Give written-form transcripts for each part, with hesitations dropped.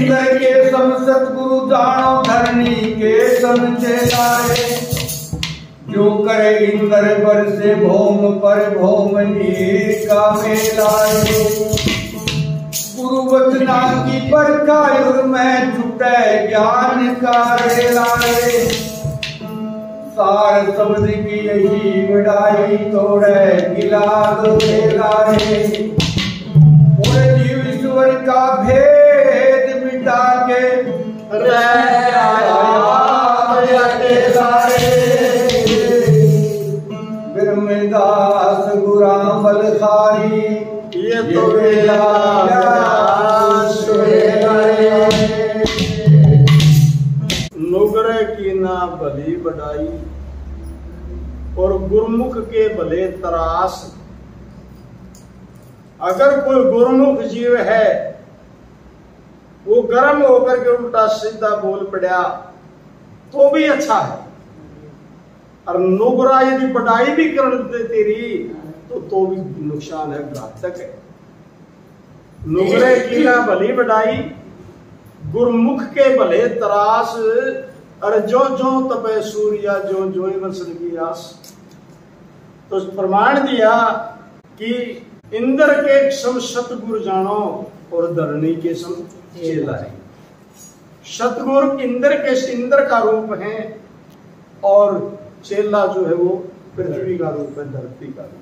इंद्र के सम सतगुरु जानो धरनी के सम चेलाए। जो करे इंद्र बर से भौम पर भौम नीर का मेलाए। गुरु वचना की परखायुर में छुटे ज्ञान का रेलाए। सार शब्द की यही बढ़ाई तोड़े गिलाद खेलाए। पूरे जीव ईश्वर का भेद मिटा के ब्रह्मदास गुराम बलखारी ये तो नुगरे की ना भली बढ़ाई और गुरमुख के भले तरास। अगर कोई गुरमुख जीव है वो गर्म होकर के उल्टा सीधा बोल पड़ा तो भी अच्छा है, और नुगरा यदि बढ़ाई भी कर दे तेरी तो भी नुकसान है, घातक है। नुगरे की ना भली बढ़ाई गुरमुख के भले तरास। अरे जो जो तपे सूर्या जो जो वसन की आस। तो प्रमाण दिया कि इंद्र के सम सतगुरु जानो और धरणी के सम चेला है। सतगुरु इंद्र का रूप है और चेला जो है वो पृथ्वी का रूप है, धरती का रूप।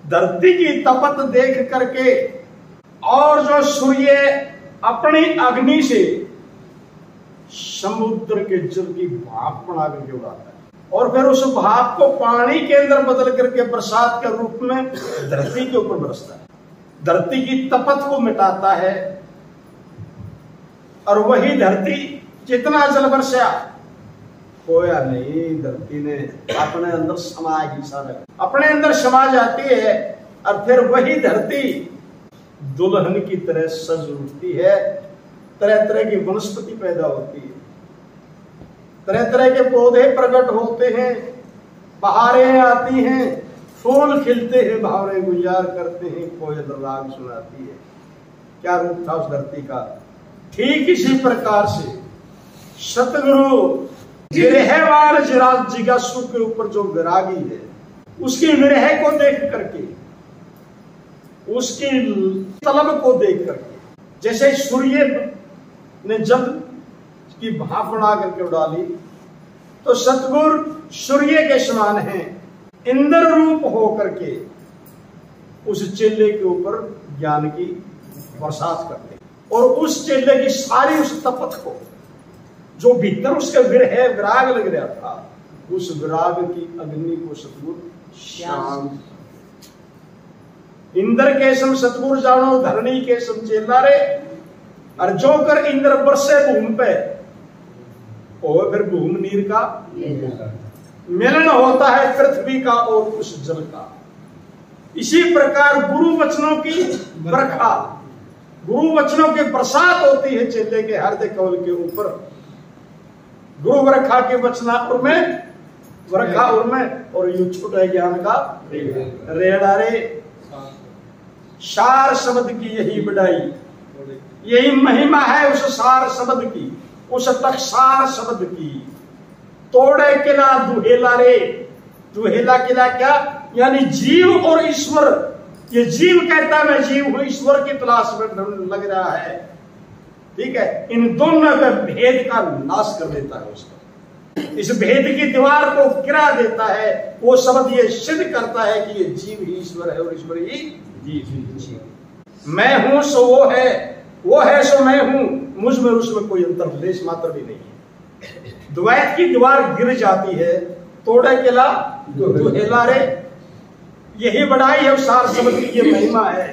धरती की तपत देख करके और जो सूर्य अपनी अग्नि से समुद्र के जल की भाप बना करके उड़ाता है और फिर उस भाप को पानी के अंदर बदल करके बरसात के रूप में धरती के ऊपर बरसता है, धरती की तपत को मिटाता है। और वही धरती जितना जल बरसा खोया नहीं, धरती ने अपने अंदर समाएगी, सारा अपने अंदर समा जाती है। और फिर वही धरती दुल्हन की तरह सज उठती है, तरह तरह की वनस्पति पैदा होती है, तरह तरह के पौधे प्रकट होते हैं, बहारें आती हैं, फूल खिलते हैं, भावरे गुजार करते हैं, कोयल राग सुनाती है। क्या रूप था उस धरती का। ठीक इसी प्रकार से सतगुरु विरहवान जिज्ञासु के ऊपर जो विरागी है उसकी विरह को देख करके, उसकी तलब को देख करके, जैसे सूर्य ने जल की भाप बना करके उड़ा ली, तो सतगुरु सूर्य के समान हैं, इंद्र रूप हो करके उस चेले के ऊपर ज्ञान की बरसात करते और उस चेले की सारी उस तपत को जो भीतर उसके विरह विराग लग रहा था, उस विराग की अग्नि को सतगुरु शांत। इंद्र के सम सतगुरु जानो धरणी के सम चेला रे। और जो कर इंद्र बरसे भूमि पे और फिर भूमि नीर का मिलन होता है पृथ्वी का और उस जल का। इसी प्रकार गुरु वचनों की बरखा, गुरु वचनों की बरसात होती है चेले के हृदय कमल के ऊपर। गुरु बरखा के वचनापुर में बरखा उनमें और यू छूटा ज्ञान का रेड़ा रे। सार शब्द की यही बढ़ाई, यही महिमा है उस सार शब्द की, उस टकसार शब्द की। तोड़े किला दुहेला रे। दुहेला किला क्या, यानी जीव और ईश्वर। ये जीव कहता है मैं जीव हूं, ईश्वर की तलाश में लग रहा है, ठीक है। इन दोनों के भेद का नाश कर देता है उसका, इस भेद की दीवार को गिरा देता है। वो शब्द ये सिद्ध करता है कि ये जीव ही ईश्वर है और ईश्वर ही जीव। मैं हूं सो वो है सो मैं हूं, मुझ में उसमें कोई अंतर्देश मात्र भी नहीं है। द्वैत की दीवार गिर जाती है। तोड़े किला दुहेला रे। यही बढ़ाई है उस सार शब्द की, ये महिमा है,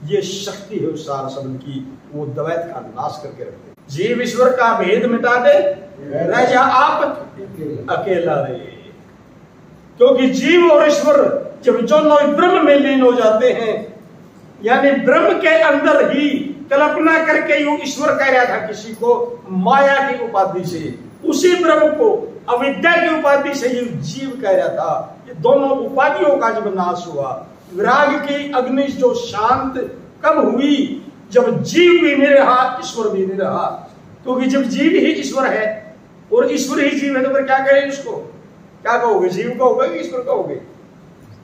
ये शक्ति है उस सार शब्द की। वो द्वैत का नाश करके रखते, जीव ईश्वर का भेद मिटा दे, रह जा आप अकेला रे। क्योंकि जीव और ईश्वर जब दोनों ब्रह्म में लीन हो जाते हैं, यानी ब्रह्म के अंदर ही कल्पना करके यूं ईश्वर कह रहा था किसी को माया की उपाधि से, उसी ब्रह्म को अविद्या की उपाधि से ये जीव कह रहा था। ये दोनों उपाधियों का जब नाश हुआ, विराग की अग्नि जो शांत कब हुई, जब जीव भी नहीं रहा ईश्वर भी नहीं रहा, क्योंकि जब जीव ही ईश्वर है और ईश्वर ही जीव है तो फिर क्या कहें उसको? क्या कहोगे? जीव कहोगे कि ईश्वर कहोगे?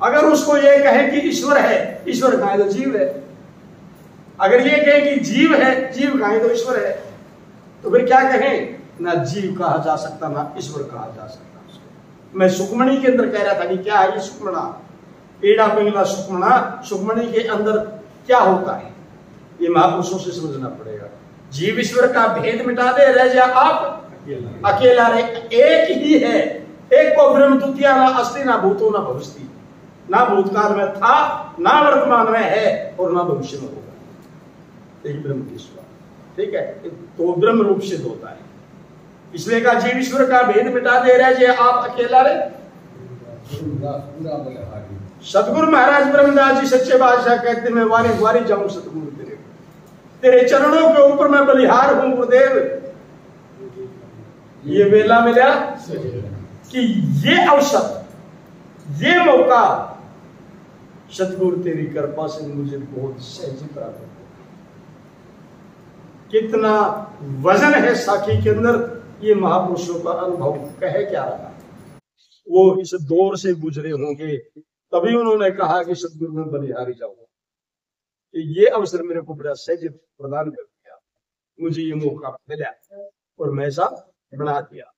अगर उसको ये कहे कि ईश्वर है, ईश्वर कहे तो जीव है। अगर ये कहे कि जीव है, जीव कहे तो ईश्वर है, तो फिर क्या कहें? ना जीव कहा जा सकता ना ईश्वर कहा जा सकता। मैं सुखमणि के अंदर कह रहा था कि क्या है ये सुखमणा, पेड़ा पिंगला सुखमणा, सुखमणि के अंदर क्या होता है ये महापुरुषों से समझना पड़ेगा। जीव ईश्वर का भेद मिटा दे, रह जा आप अकेला रहे। एक ही है, एक को ब्रह्म तुतिया, ना अस्ति ना भूतो ना भविष्य, ना भूतकाल में था ना वर्तमान में है और ना भविष्य में होगा। एक ब्रह्म ईश्वर, ठीक है, तो ब्रह्म रूप सिद्ध होता है। इसलिए का जीव ईश्वर का भेद मिटा दे रहे जे आप अकेला रहे। सतगुरु महाराज ब्रह्मदास जी सच्चे बादशाह कहते मैं वारी वारी जाऊं सतगुरु तेरे, तेरे चरणों के ऊपर मैं बलिहार हूं गुरुदेव। ये वेला मिला कि ये अवसर, ये मौका सतगुरु तेरी कृपा से मुझे बहुत सहज प्राप्त हुआ। कितना वजन है साखी के अंदर, ये महापुरुषों का अनुभव कहे क्या रहा। वो इस दौर से गुजरे होंगे तभी उन्होंने कहा कि सतगुरु में बलिहारी जाऊंगा। ये अवसर मेरे को बड़ा सहज प्रदान कर दिया, मुझे ये मौका मिला और मैं ऐसा बना दिया।